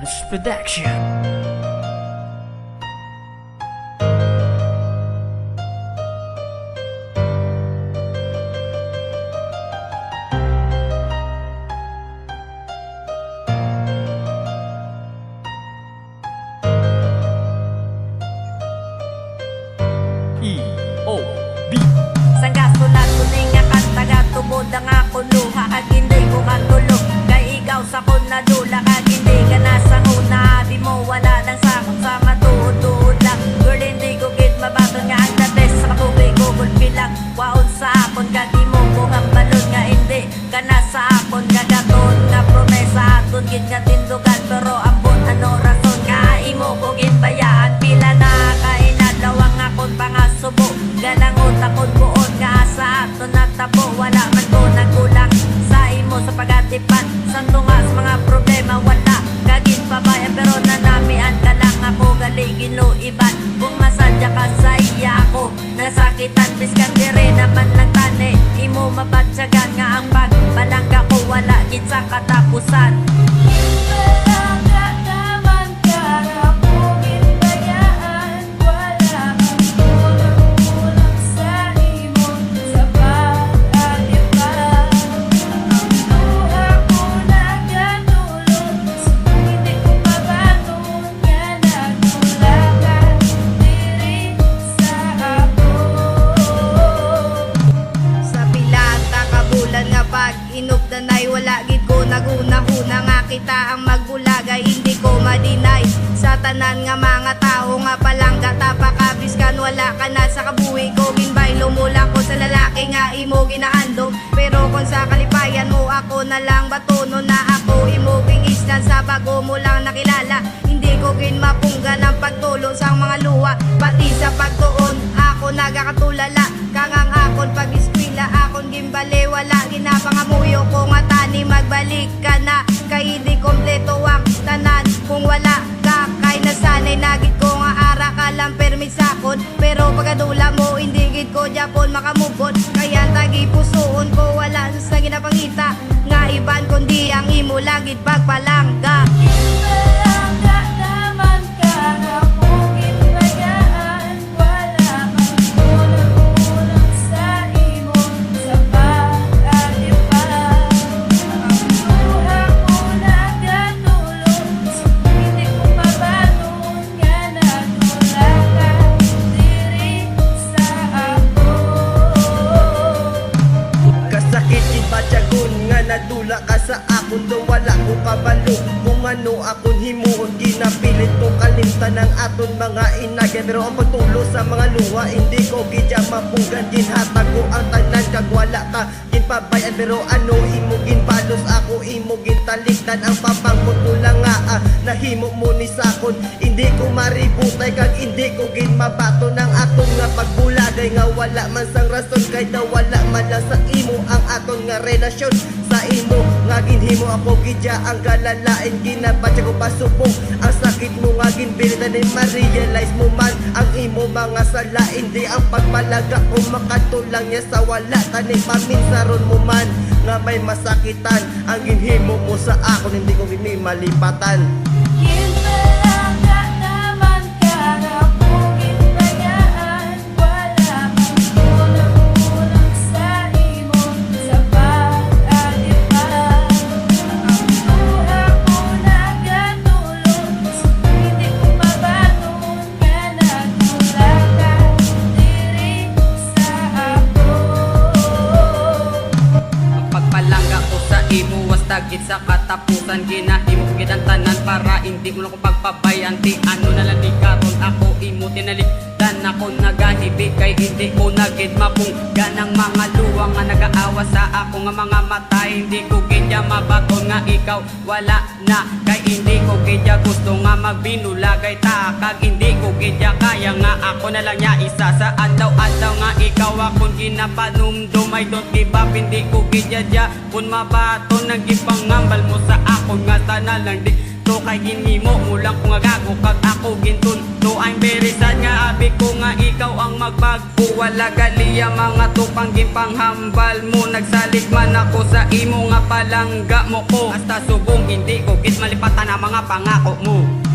Jones Production. E.O.B. Sangga sulat kuning nga kanta nga tubod ang ako luha at hindi ko katulog kay ikaw sa kon na dula kag hindi ka nasa una di mo wala lang sakot sa matuod-tuod lang girl hindi ko gid mabaton nga ang the best sa makubay ko bilang waon sa akon kag imo ko ang balon nga hindi ka nasa akon kagaton nga promesa aton gid nga tindugan pero ambot ano rason nga imo ko gid bayaan pila na kainadlaw ang akon pangasubo ganang utakon buon nga sa ato natabo wala man ko nagkulang sa imo sa pagatipan sa tunga sa mga problema wala kagin pabayan pero nanamian ka lang ako galigin lo iban kung masadya ka sa iya ako nasakitan biskan dire naman lang tani imo mabatsagan nga ang pagbalangga ko wala gid sa katapusan. Inugdanay wala gid ko naguna-huna nga kita ang magbulagay hindi ko madinay sa tanan nga mga tao nga palangga tapakabiskan wala ka na sa kabuhi ko ginbay lumula ko sa lalaki nga imo ginahandog pero kung sa kalipayan mo ako na lang batono na ako imo pingisnan sa bago mo lang nakilala hindi ko gin mapunggan ang pagtulo sa mga luha pati sa pagtuon ako nagakatulala kangang akon pag-eskwela akon gimbale wala ginapangamuyo ko nga tani magbalik ka na kay di kompleto ang tanan kung wala ka kay nasanay nagit ko nga ara ka lang permit sakon pero pagkadula mo hindi gid ko Japon makamubot kaya tagi pusoon ko wala sa ginapangita nga iban kundi ang imo lagid pagpalangga. Nadula ka sa akon do wala ko kabalo kung ano akon himuon ginapilit kong kalimtan ng aton mga inagyan pero ang pagtulo sa mga luha hindi ko gidya mapunggan ginhatag ko ang tanan kag wala ka ginpabayan pero ano imo ginbalos ako imo gintalikdan ang papangkuto lang nga nahimo mo ni sakon hindi ko maributay kag hindi ko ginmabato ng aton nga pagbulagay nga wala man sang rason kay daw wala man lang sa imo ang aton nga relasyon sa imo nga ginhimo ako gidya ang kalalain ginabatya ko pasubong ang sakit mo nga ginbilitan ni ma-realize mo man ang imo mga sala hindi ang pagpalaga o makatulang niya sa wala tani paminsaron mo man nga may masakitan ang ginhimo mo sa akon hindi ko gini malipatan. Dagit sa katapusan ginahimo ko gid ang tanan para hindi mo na ko pagpabayan ti ano na lang di karon ako imo tinalikdan ako nagahibi kay hindi ko nagid mapung ganang mga luwang nga nagaawa sa ako nga mga mata hindi ko gidya mabaton nga ikaw wala na kay hindi ko gidya gusto nga magbinulagay ta kag hindi ko gidya kaya nga ako na lang nya isa sa adlaw-adlaw nga ikaw akon ginapanumdum I don't give up hindi ko gidya kun mabaton nagipangambal mo sa akon nga tanan lang di to kay ginimo mulang ko nga gago kag ako gintun. So I'm very sad nga abi ko nga ikaw ang magbago. Wala galiya mga tupang gipanghambal mo. Nagsalig man ako sa imo nga palangga mo ko. Hasta subong hindi ko git malipatan ang mga pangako mo.